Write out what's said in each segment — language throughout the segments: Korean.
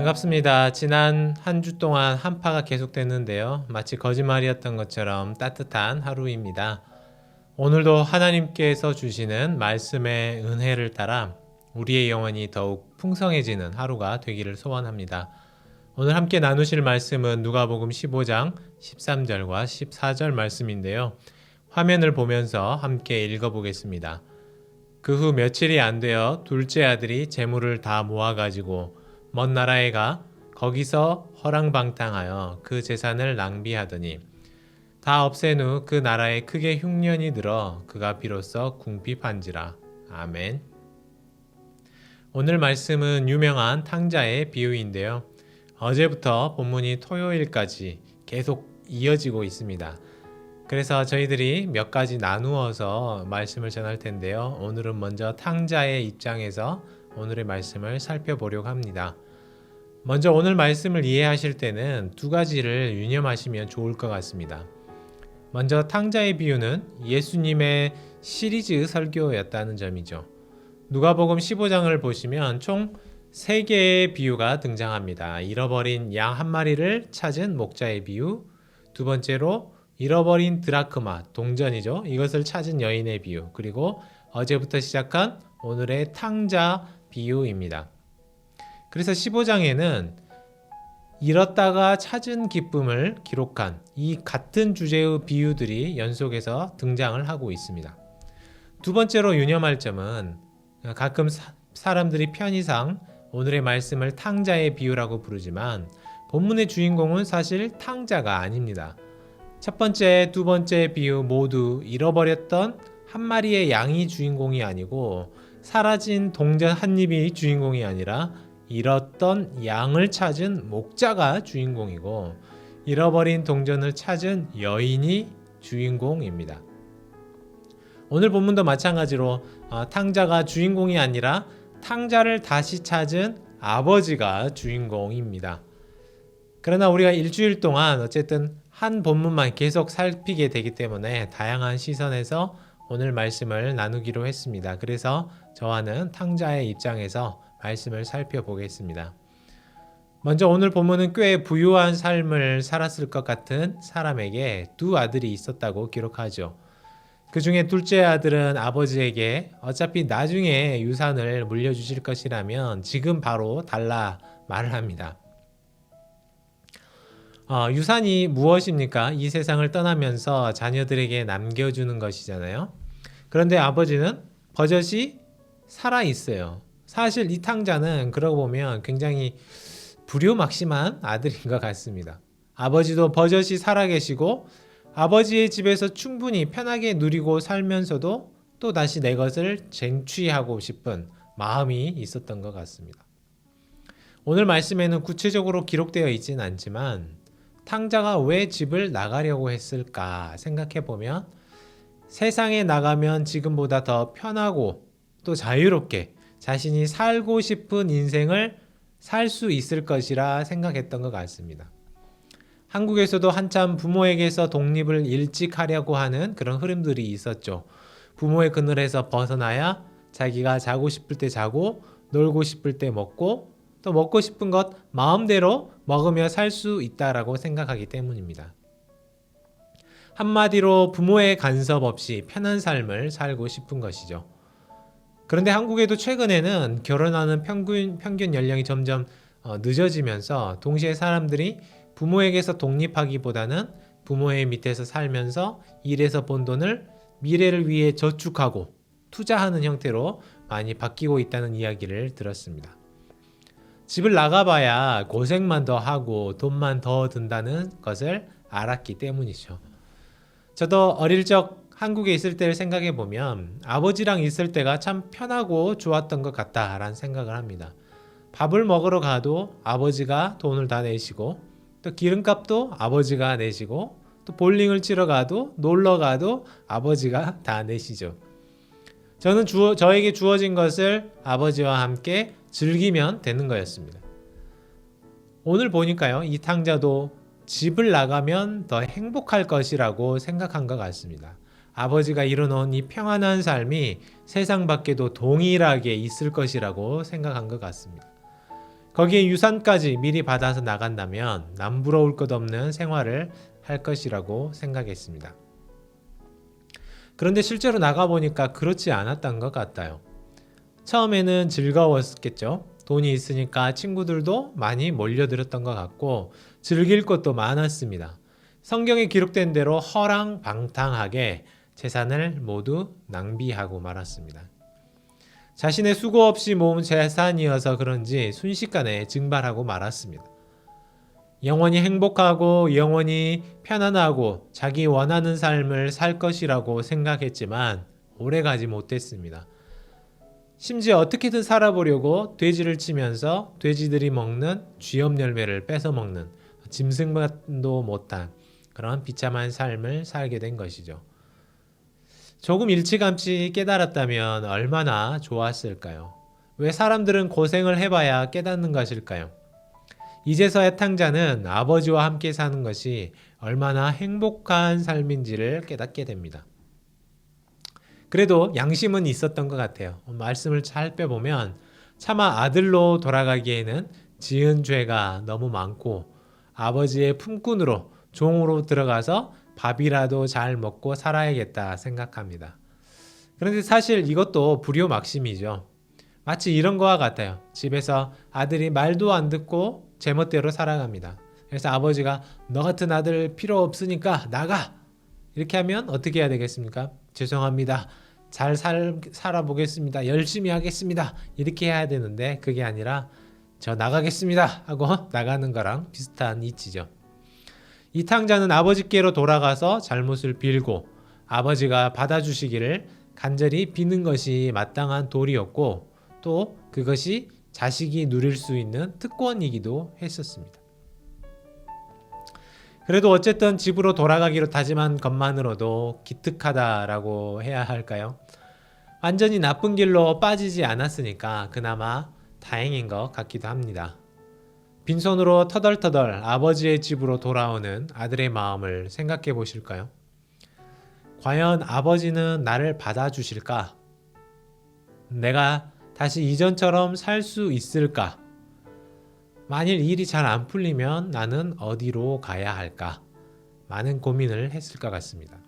반갑습니다. 지난 한 주 동안 한파가 계속됐는데요. 마치 거짓말이었던 것처럼 따뜻한 하루입니다. 오늘도 하나님께서 주시는 말씀의 은혜를 따라 우리의 영혼이 더욱 풍성해지는 하루가 되기를 소원합니다. 오늘 함께 나누실 말씀은 누가복음 15장 13절과 14절 말씀인데요. 화면을 보면서 함께 읽어보겠습니다. 그 후 며칠이 안 되어 둘째 아들이 재물을 다 모아가지고 먼 나라에 가 거기서 허랑방탕하여 그 재산을 낭비하더니 다 없앤 후 그 나라에 크게 흉년이 들어 그가 비로소 궁핍한지라. 아멘. 오늘 말씀은 유명한 탕자의 비유인데요. 어제부터 본문이 토요일까지 계속 이어지고 있습니다. 그래서 저희들이 몇 가지 나누어서 말씀을 전할 텐데요. 오늘은 먼저 탕자의 입장에서 오늘의 말씀을 살펴보려고 합니다. 먼저 오늘 말씀을 이해하실 때는 두 가지를 유념하시면 좋을 것 같습니다. 먼저 탕자의 비유는 예수님의 시리즈 설교였다는 점이죠. 누가복음 15장을 보시면 총 3개의 비유가 등장합니다. 잃어버린 양 한 마리를 찾은 목자의 비유, 두 번째로 잃어버린 드라크마, 동전이죠. 이것을 찾은 여인의 비유, 그리고 어제부터 시작한 오늘의 탕자 비유입니다. 그래서 15장에는 잃었다가 찾은 기쁨을 기록한 이 같은 주제의 비유들이 연속해서 등장을 하고 있습니다. 두 번째로 유념할 점은 가끔 사람들이 편의상 오늘의 말씀을 탕자의 비유라고 부르지만 본문의 주인공은 사실 탕자가 아닙니다. 첫 번째, 두 번째 비유 모두 잃어버렸던 한 마리의 양이 주인공이 아니고 사라진 동전 한 입이 주인공이 아니라 잃었던 양을 찾은 목자가 주인공이고 잃어버린 동전을 찾은 여인이 주인공입니다. 오늘 본문도 마찬가지로 탕자가 주인공이 아니라 탕자를 다시 찾은 아버지가 주인공입니다. 그러나 우리가 일주일 동안 어쨌든 한 본문만 계속 살피게 되기 때문에 다양한 시선에서 오늘 말씀을 나누기로 했습니다. 그래서 저와는 탕자의 입장에서 말씀을 살펴보겠습니다. 먼저 오늘 본문은 꽤 부유한 삶을 살았을 것 같은 사람에게 두 아들이 있었다고 기록하죠. 그 중에 둘째 아들은 아버지에게 어차피 나중에 유산을 물려주실 것이라면 지금 바로 달라 말을 합니다. 유산이 무엇입니까? 이 세상을 떠나면서 자녀들에게 남겨주는 것이잖아요. 그런데 아버지는 버젓이 살아있어요. 사실 이 탕자는 그러고 보면 굉장히 불효막심한 아들인 것 같습니다. 아버지도 버젓이 살아계시고 아버지의 집에서 충분히 편하게 누리고 살면서도 또 다시 내 것을 쟁취하고 싶은 마음이 있었던 것 같습니다. 오늘 말씀에는 구체적으로 기록되어 있진 않지만 탕자가 왜 집을 나가려고 했을까 생각해 보면 세상에 나가면 지금보다 더 편하고 또 자유롭게 자신이 살고 싶은 인생을 살 수 있을 것이라 생각했던 것 같습니다. 한국에서도 한참 부모에게서 독립을 일찍 하려고 하는 그런 흐름들이 있었죠. 부모의 그늘에서 벗어나야 자기가 자고 싶을 때 자고 놀고 싶을 때 먹고 또 먹고 싶은 것 마음대로 먹으며 살 수 있다라고 생각하기 때문입니다. 한마디로 부모의 간섭 없이 편한 삶을 살고 싶은 것이죠. 그런데 한국에도 최근에는 결혼하는 평균 연령이 점점 늦어지면서 동시에 사람들이 부모에게서 독립하기보다는 부모의 밑에서 살면서 일해서 번 돈을 미래를 위해 저축하고 투자하는 형태로 많이 바뀌고 있다는 이야기를 들었습니다. 집을 나가봐야 고생만 더 하고 돈만 더 든다는 것을 알았기 때문이죠. 저도 어릴 적 한국에 있을 때를 생각해 보면 아버지랑 있을 때가 참 편하고 좋았던 것 같다라는 생각을 합니다. 밥을 먹으러 가도 아버지가 돈을 다 내시고 또 기름값도 아버지가 내시고 또 볼링을 치러 가도 놀러 가도 아버지가 다 내시죠. 저는 저에게 주어진 것을 아버지와 함께 즐기면 되는 거였습니다. 오늘 보니까요, 이 탕자도 집을 나가면 더 행복할 것이라고 생각한 것 같습니다. 아버지가 이뤄놓은 이 평안한 삶이 세상 밖에도 동일하게 있을 것이라고 생각한 것 같습니다. 거기에 유산까지 미리 받아서 나간다면 남부러울 것 없는 생활을 할 것이라고 생각했습니다. 그런데 실제로 나가보니까 그렇지 않았던 것 같아요. 처음에는 즐거웠겠죠. 돈이 있으니까 친구들도 많이 몰려들었던 것 같고 즐길 것도 많았습니다. 성경에 기록된 대로 허랑방탕하게 재산을 모두 낭비하고 말았습니다. 자신의 수고 없이 모은 재산이어서 그런지 순식간에 증발하고 말았습니다. 영원히 행복하고 영원히 편안하고 자기 원하는 삶을 살 것이라고 생각했지만 오래가지 못했습니다. 심지어 어떻게든 살아보려고 돼지를 치면서 돼지들이 먹는 쥐염 열매를 뺏어 먹는 짐승만도 못한 그런 비참한 삶을 살게 된 것이죠. 조금 일찌감치 깨달았다면 얼마나 좋았을까요? 왜 사람들은 고생을 해봐야 깨닫는 것일까요? 이제서야 탕자는 아버지와 함께 사는 것이 얼마나 행복한 삶인지를 깨닫게 됩니다. 그래도 양심은 있었던 것 같아요. 말씀을 살펴보면 차마 아들로 돌아가기에는 지은 죄가 너무 많고 아버지의 품꾼으로 종으로 들어가서 밥이라도 잘 먹고 살아야겠다 생각합니다. 그런데 사실 이것도 불효막심이죠. 마치 이런 거와 같아요. 집에서 아들이 말도 안 듣고 제멋대로 살아갑니다. 그래서 아버지가 너 같은 아들 필요 없으니까 나가! 이렇게 하면 어떻게 해야 되겠습니까? 죄송합니다. 잘 살아보겠습니다. 열심히 하겠습니다. 이렇게 해야 되는데 그게 아니라 저 나가겠습니다 하고 나가는 거랑 비슷한 이치죠. 이 탕자는 아버지께로 돌아가서 잘못을 빌고 아버지가 받아주시기를 간절히 비는 것이 마땅한 도리였고 또 그것이 자식이 누릴 수 있는 특권이기도 했었습니다. 그래도 어쨌든 집으로 돌아가기로 다짐한 것만으로도 기특하다라고 해야 할까요? 완전히 나쁜 길로 빠지지 않았으니까 그나마 다행인 것 같기도 합니다. 빈손으로 터덜터덜 아버지의 집으로 돌아오는 아들의 마음을 생각해 보실까요? 과연 아버지는 나를 받아주실까? 내가 다시 이전처럼 살 수 있을까? 만일 일이 잘 안 풀리면 나는 어디로 가야 할까? 많은 고민을 했을 것 같습니다.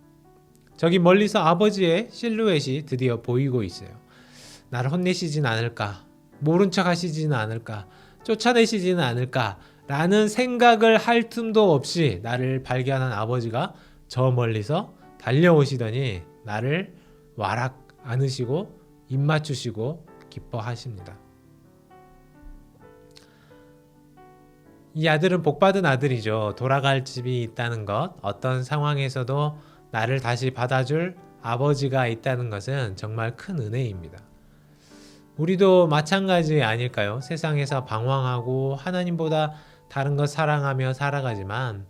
저기 멀리서 아버지의 실루엣이 드디어 보이고 있어요. 나를 혼내시진 않을까? 모른 척 하시지는 않을까? 쫓아내시지는 않을까? 라는 생각을 할 틈도 없이 나를 발견한 아버지가 저 멀리서 달려오시더니 나를 와락 안으시고 입 맞추시고 기뻐하십니다. 이 아들은 복받은 아들이죠. 돌아갈 집이 있다는 것, 어떤 상황에서도 나를 다시 받아줄 아버지가 있다는 것은 정말 큰 은혜입니다. 우리도 마찬가지 아닐까요? 세상에서 방황하고 하나님보다 다른 것 사랑하며 살아가지만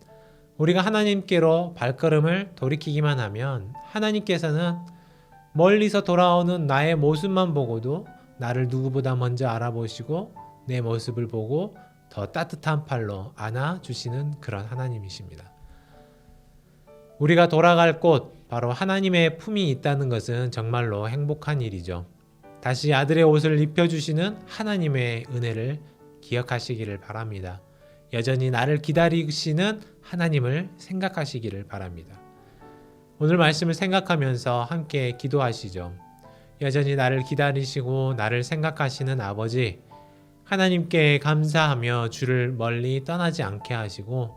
우리가 하나님께로 발걸음을 돌이키기만 하면 하나님께서는 멀리서 돌아오는 나의 모습만 보고도 나를 누구보다 먼저 알아보시고 내 모습을 보고 더 따뜻한 팔로 안아주시는 그런 하나님이십니다. 우리가 돌아갈 곳, 바로 하나님의 품이 있다는 것은 정말로 행복한 일이죠. 다시 아들의 옷을 입혀주시는 하나님의 은혜를 기억하시기를 바랍니다. 여전히 나를 기다리시는 하나님을 생각하시기를 바랍니다. 오늘 말씀을 생각하면서 함께 기도하시죠. 여전히 나를 기다리시고 나를 생각하시는 아버지, 하나님께 감사하며 주를 멀리 떠나지 않게 하시고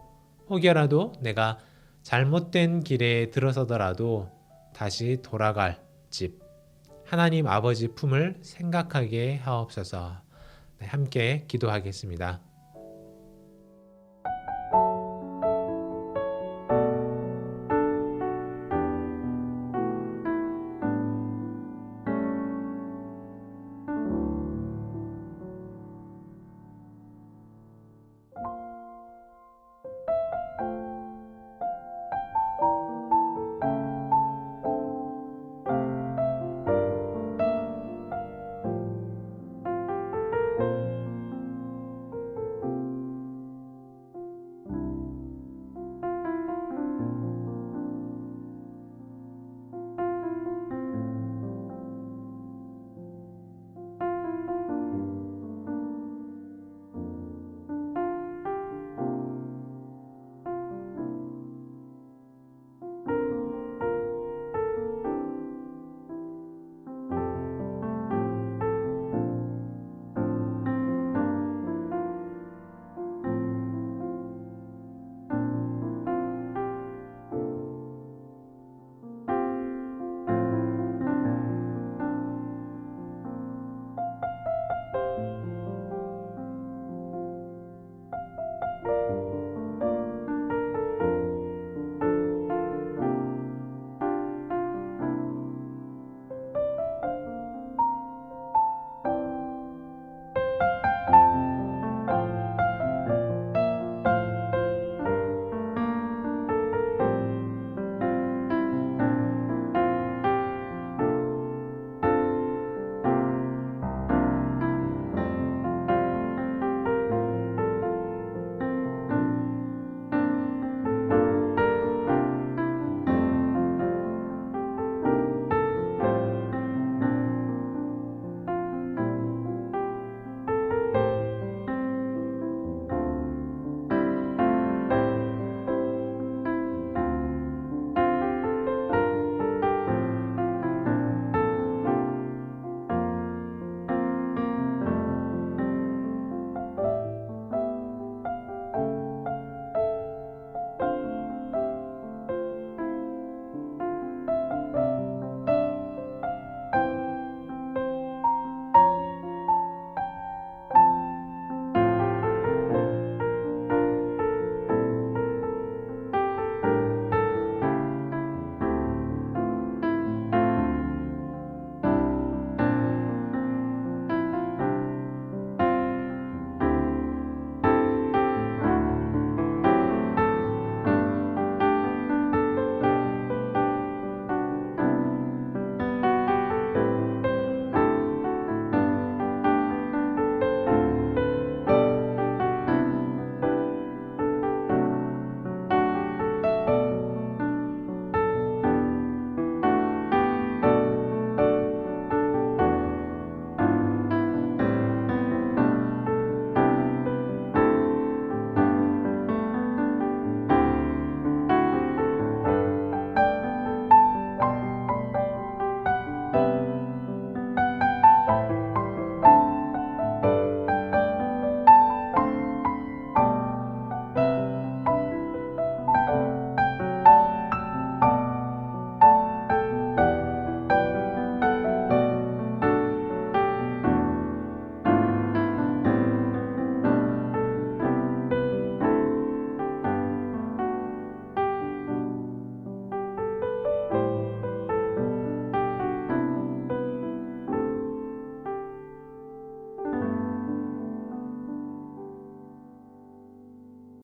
혹여라도 내가 잘못된 길에 들어서더라도 다시 돌아갈 집, 하나님 아버지 품을 생각하게 하옵소서. 네, 함께 기도하겠습니다.